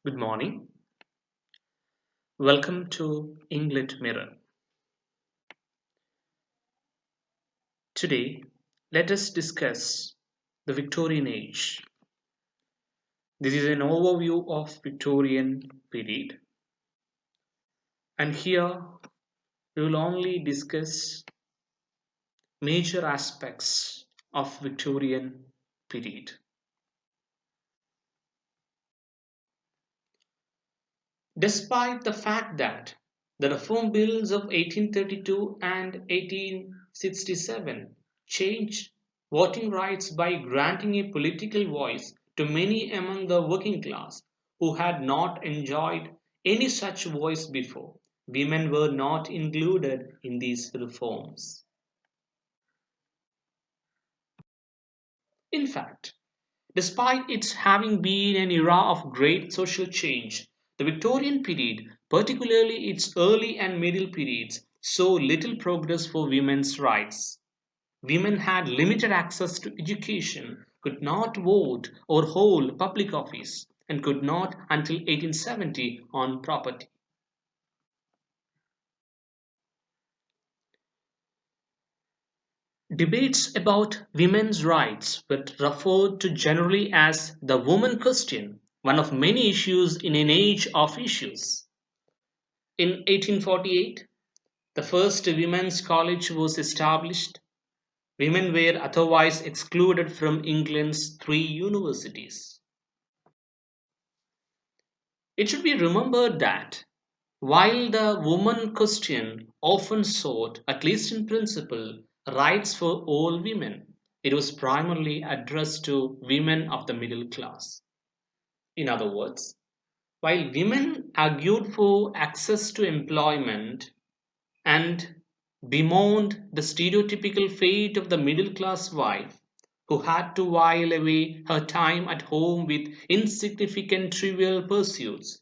Good morning. Welcome to England Mirror. Today, let us discuss the Victorian age. This is an overview of Victorian period, and here we will only discuss major aspects of Victorian period. Despite the fact that the Reform Bills of 1832 and 1867 changed voting rights by granting a political voice to many among the working class who had not enjoyed any such voice before, women were not included in these reforms. In fact, despite its having been an era of great social change, the Victorian period, particularly its early and middle periods, saw little progress for women's rights. Women had limited access to education, could not vote or hold public office, and could not until 1870 own property. Debates about women's rights were referred to generally as the woman question, one of many issues in an age of issues. In 1848, the first women's college was established. Women were otherwise excluded from England's three universities. It should be remembered that while the woman question often sought, at least in principle, rights for all women, it was primarily addressed to women of the middle class. In other words, while women argued for access to employment and bemoaned the stereotypical fate of the middle class wife who had to while away her time at home with insignificant trivial pursuits,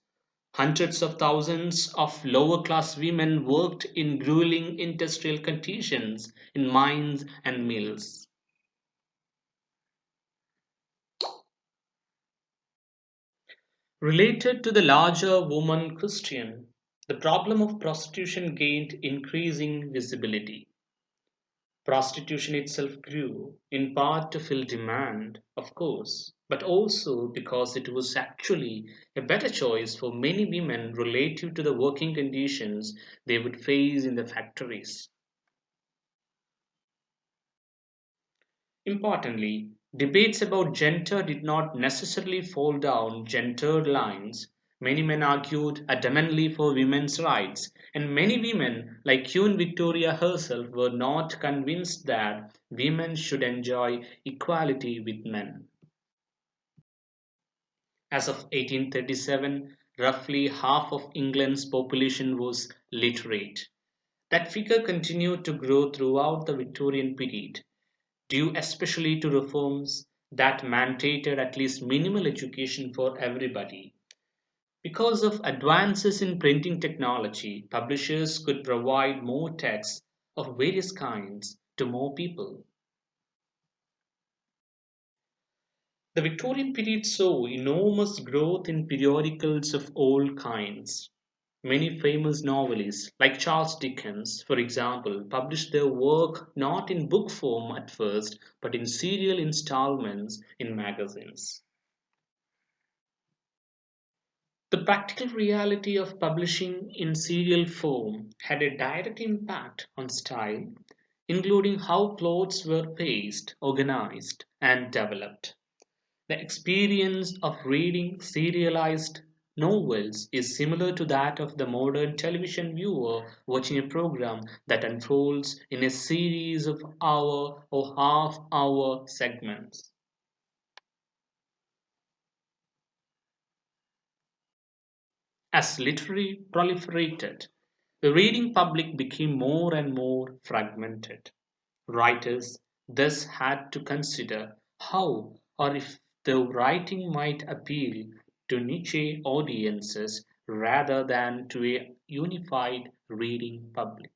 hundreds of thousands of lower class women worked in grueling industrial conditions in mines and mills. Related to the larger woman question, the problem of prostitution gained increasing visibility. Prostitution itself grew, in part to fill demand, of course, but also because it was actually a better choice for many women relative to the working conditions they would face in the factories. Importantly, debates about gender did not necessarily fall down gendered lines. Many men argued adamantly for women's rights, and many women, like Queen Victoria herself, were not convinced that women should enjoy equality with men. As of 1837, roughly half of England's population was literate. That figure continued to grow throughout the Victorian period, due especially to reforms that mandated at least minimal education for everybody. Because of advances in printing technology, publishers could provide more texts of various kinds to more people. The Victorian period saw enormous growth in periodicals of all kinds. Many famous novelists, like Charles Dickens, for example, published their work not in book form at first, but in serial installments in magazines. The practical reality of publishing in serial form had a direct impact on style, including how plots were paced, organized, and developed. The experience of reading serialized novels is similar to that of the modern television viewer watching a program that unfolds in a series of hour or half hour segments. As literary proliferated, the reading public became more and more fragmented. Writers thus had to consider how or if the writing might appeal to niche audiences rather than to a unified reading public.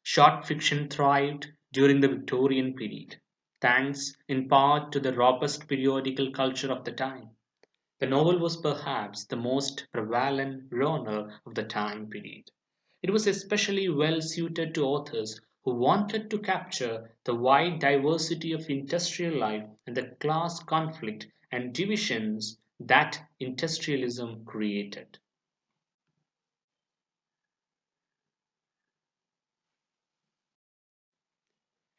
Short fiction thrived during the Victorian period. thanks in part to the robust periodical culture of the time. The novel was perhaps the most prevalent genre of the time period. It was especially well suited to authors who wanted to capture the wide diversity of industrial life and the class conflict and divisions that industrialism created.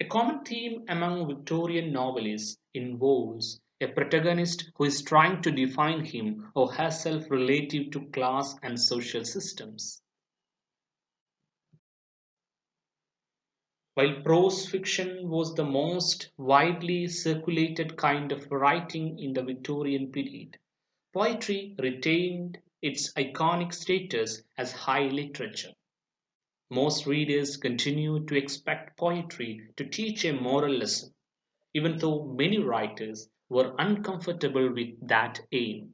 A common theme among Victorian novelists involves a protagonist who is trying to define him or herself relative to class and social systems. While prose fiction was the most widely circulated kind of writing in the Victorian period, poetry retained its iconic status as high literature. Most readers continue to expect poetry to teach a moral lesson, even though many writers were uncomfortable with that aim.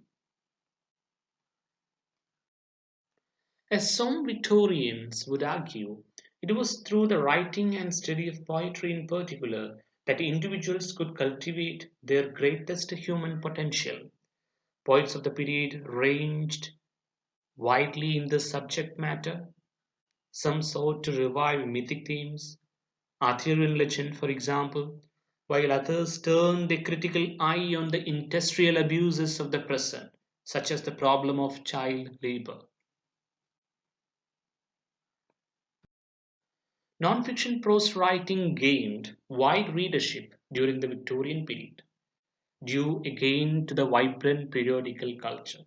As some Victorians would argue, it was through the writing and study of poetry in particular that individuals could cultivate their greatest human potential. Poets of the period ranged widely in the subject matter. Some sought to revive mythic themes, Arthurian legend, for example, while others turned a critical eye on the industrial abuses of the present, such as the problem of child labor. Non-fiction prose writing gained wide readership during the Victorian period, due again to the vibrant periodical culture.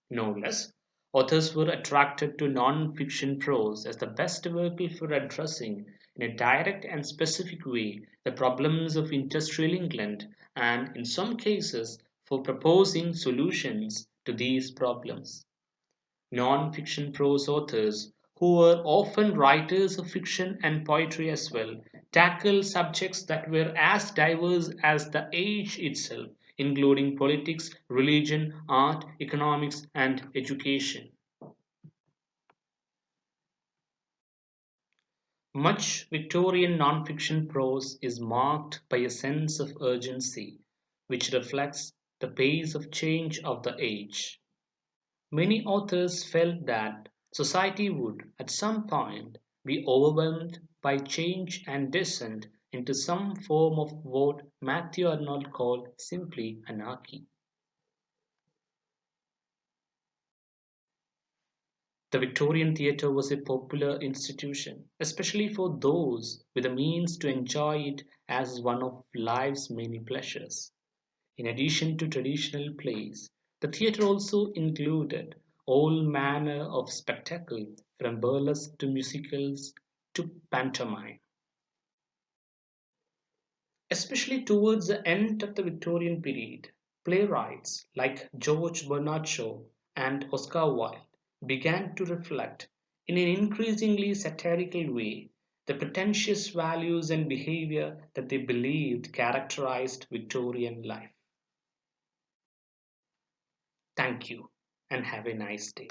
No less, authors were attracted to non-fiction prose as the best vehicle for addressing, in a direct and specific way, the problems of industrial England and, in some cases, for proposing solutions to these problems. Non-fiction prose authors, who were often writers of fiction and poetry as well, tackled subjects that were as diverse as the age itself, including politics, religion, art, economics, and education. Much Victorian non-fiction prose is marked by a sense of urgency, which reflects the pace of change of the age. Many authors felt that society would, at some point, be overwhelmed by change and descend into some form of what Matthew Arnold called simply anarchy. The Victorian theatre was a popular institution, especially for those with the means to enjoy it as one of life's many pleasures. In addition to traditional plays, the theatre also included all manner of spectacle, from burlesque to musicals to pantomime. Especially towards the end of the Victorian period, playwrights like George Bernard Shaw and Oscar Wilde began to reflect, in an increasingly satirical way, the pretentious values and behavior that they believed characterized Victorian life. Thank you and have a nice day.